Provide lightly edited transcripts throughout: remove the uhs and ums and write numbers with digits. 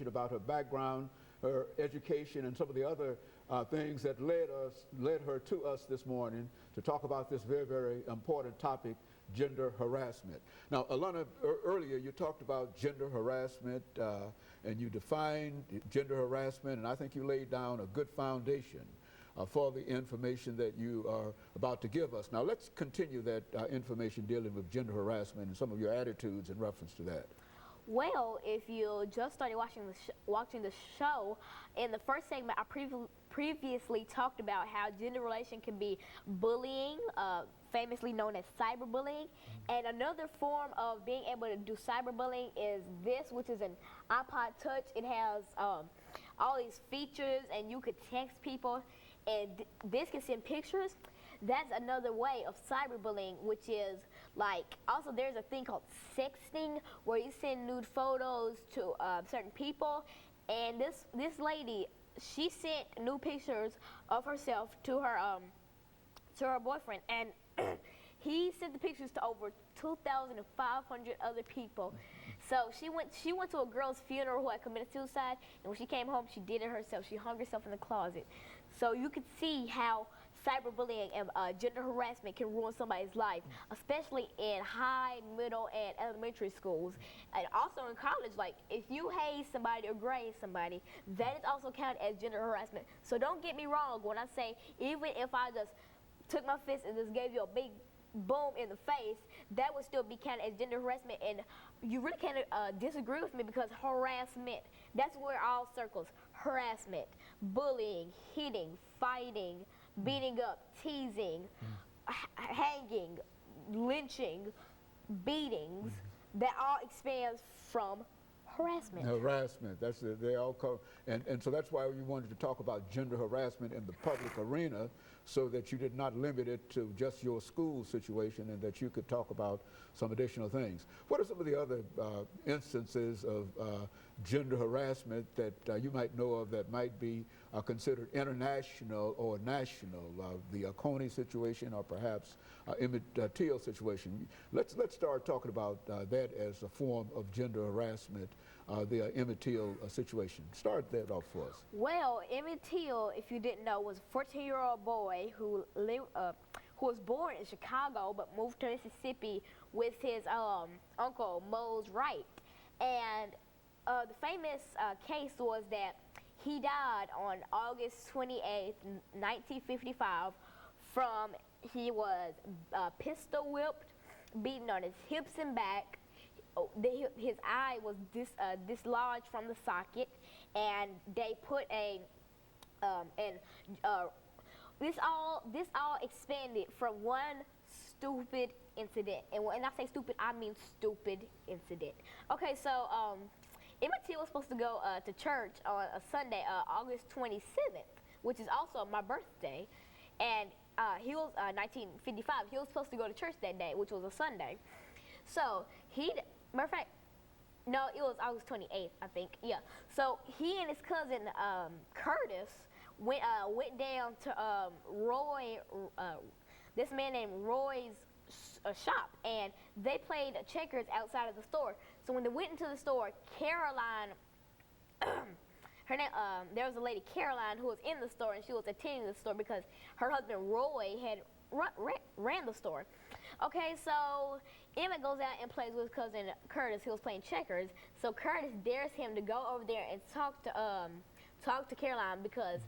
about her background, her education, and some of the other things that led her to us this morning to talk about this very, very important topic, gender harassment. Now, Alana, earlier you talked about gender harassment and you defined gender harassment, and I think you laid down a good foundation for the information that you are about to give us. Now, let's continue that information dealing with gender harassment and some of your attitudes in reference to that. Well, if you just started watching the show, in the first segment, I previously talked about how gender relation can be bullying, famously known as cyberbullying. And another form of being able to do cyberbullying is this, which is an iPod Touch. It has all these features, and you could text people, and this can send pictures. That's another way of cyberbullying, which is like, also there's a thing called sexting, where you send nude photos to certain people. And this lady, she sent nude pictures of herself to her boyfriend, and he sent the pictures to over 2,500 other people. So she went to a girl's funeral who had committed suicide, and when she came home, she did it herself. She hung herself in the closet. So you can see how cyberbullying and gender harassment can ruin somebody's life, especially in high, middle, and elementary schools. And also in college, like if you hate somebody or grade somebody, that is also counted as gender harassment. So don't get me wrong when I say, even if I just took my fist and just gave you a big boom in the face, that would still be counted as gender harassment. And you really can't disagree with me, because harassment, that's where it all circles. Harassment, bullying, hitting, fighting, beating up, teasing, hanging, lynching, beatings, that all expands from harassment. Harassment, that's it. They all come, and so that's why we wanted to talk about gender harassment in the public arena, so that you did not limit it to just your school situation, and that you could talk about some additional things. What are some of the other instances of gender harassment that you might know of that might be considered international or national? The Coney situation, or perhaps Emmett Till situation. Let's start talking about that as a form of gender harassment, the Emmett Till situation. Start that off for us. Well, Emmett Till, if you didn't know, was a 14-year-old boy who was born in Chicago but moved to Mississippi with his uncle Mose Wright. And the famous case was that he died on August 28th, 1955, from he was pistol whipped, beaten on his hips and back. His eye was dislodged from the socket, and they put a this all expanded from one stupid incident. And when I say stupid, I mean stupid incident. Okay, so Emmett Till was supposed to go to church on a Sunday, August 27th, which is also my birthday, and he was 1955. He was supposed to go to church that day, which was a Sunday. So matter of fact, no, it was August 28th, I think. Yeah. So he and his cousin Curtis went down to this man named Roy's shop, and they played checkers outside of the store. So when they went into the store, Caroline, her name, there was a lady, Caroline, who was in the store, and she was attending the store because her husband Roy had ran the store. Okay, so Emmett goes out and plays with his cousin Curtis. He was playing checkers. So Curtis dares him to go over there and talk to Caroline, because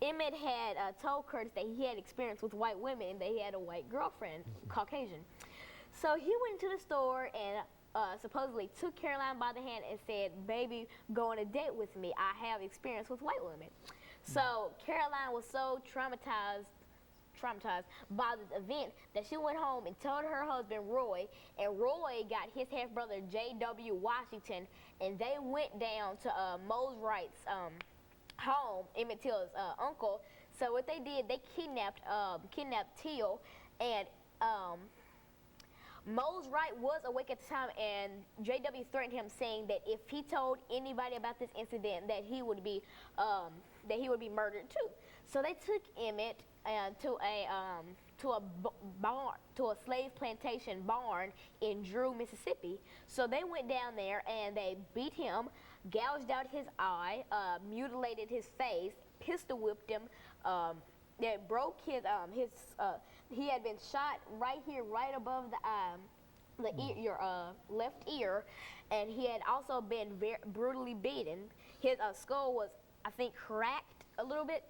Emmett had told Curtis that he had experience with white women and that he had a white girlfriend, Caucasian. So he went to the store and supposedly took Caroline by the hand and said, "Baby, go on a date with me. I have experience with white women." So Caroline was so traumatized by this event that she went home and told her husband Roy, and Roy got his half-brother J.W. Washington, and they went down to Mose Wright's home, Emmett Till's uncle. So what they did, they kidnapped Till, and Mose Wright was awake at the time, and J.W. threatened him, saying that if he told anybody about this incident, that he would be murdered too. So they took Emmett to a barn, to a slave plantation barn in Drew, Mississippi. So they went down there and they beat him, gouged out his eye, mutilated his face, pistol whipped him. They broke his he had been shot right here, right above the ear, your left ear, and he had also been very brutally beaten. His skull was, I think, cracked a little bit.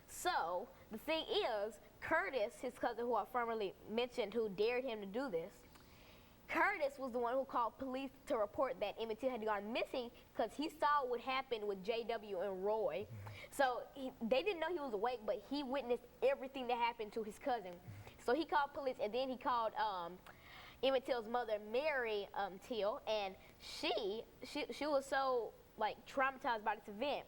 So the thing is, Curtis, his cousin who I formerly mentioned, who dared him to do this, Curtis was the one who called police to report that Emmett Till had gone missing because he saw what happened with JW and Roy. So they didn't know he was awake, but he witnessed everything that happened to his cousin. So he called police, and then he called Emmett Till's mother, Mary Till, and she was so like traumatized by this event.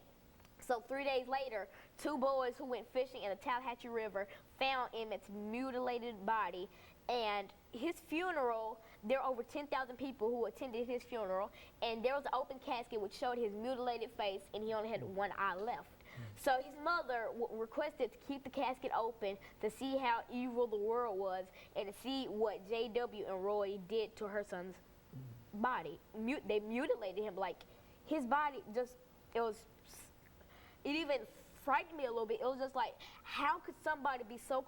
So 3 days later, 2 boys who went fishing in the Tallahatchie River found Emmett's mutilated body, and his funeral, there were over 10,000 people who attended his funeral, and there was an open casket which showed his mutilated face, and he only had one eye left. So his mother requested to keep the casket open to see how evil the world was and to see what JW and Roy did to her son's body. They mutilated him, like his body just, it even frightened me a little bit. It was just like, how could somebody be so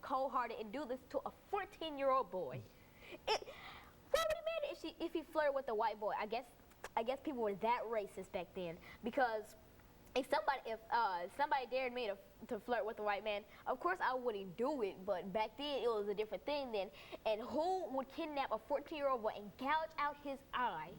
cold-hearted and do this to a 14-year-old boy? What would it matter if he flirted with a white boy? I guess people were that racist back then, because if somebody dared me to flirt with a white man, of course I wouldn't do it, but back then it was a different thing then. And who would kidnap a 14-year-old boy and gouge out his eye?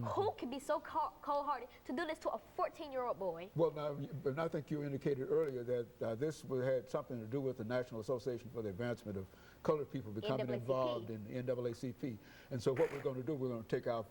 Who could be so cold-hearted to do this to a 14-year-old boy? Well, now, but I think you indicated earlier that this had something to do with the National Association for the Advancement of Colored People becoming NAACP. involved in the NAACP. And so what we're going to do, we're going to take our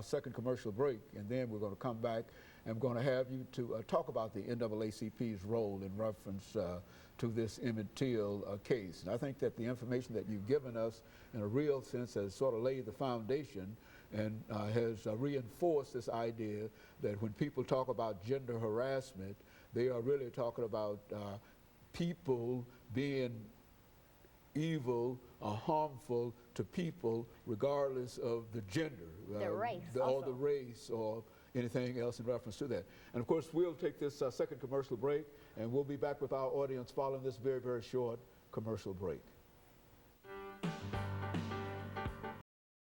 second commercial break, and then we're going to come back and we're going to have you to talk about the NAACP's role in reference to this Emmett Till case. And I think that the information that you've given us in a real sense has sort of laid the foundation and has reinforced this idea that when people talk about gender harassment, they are really talking about people being evil or harmful to people regardless of the gender, The race or the race or anything else in reference to that. And of course, we'll take this second commercial break, and we'll be back with our audience following this very, very short commercial break.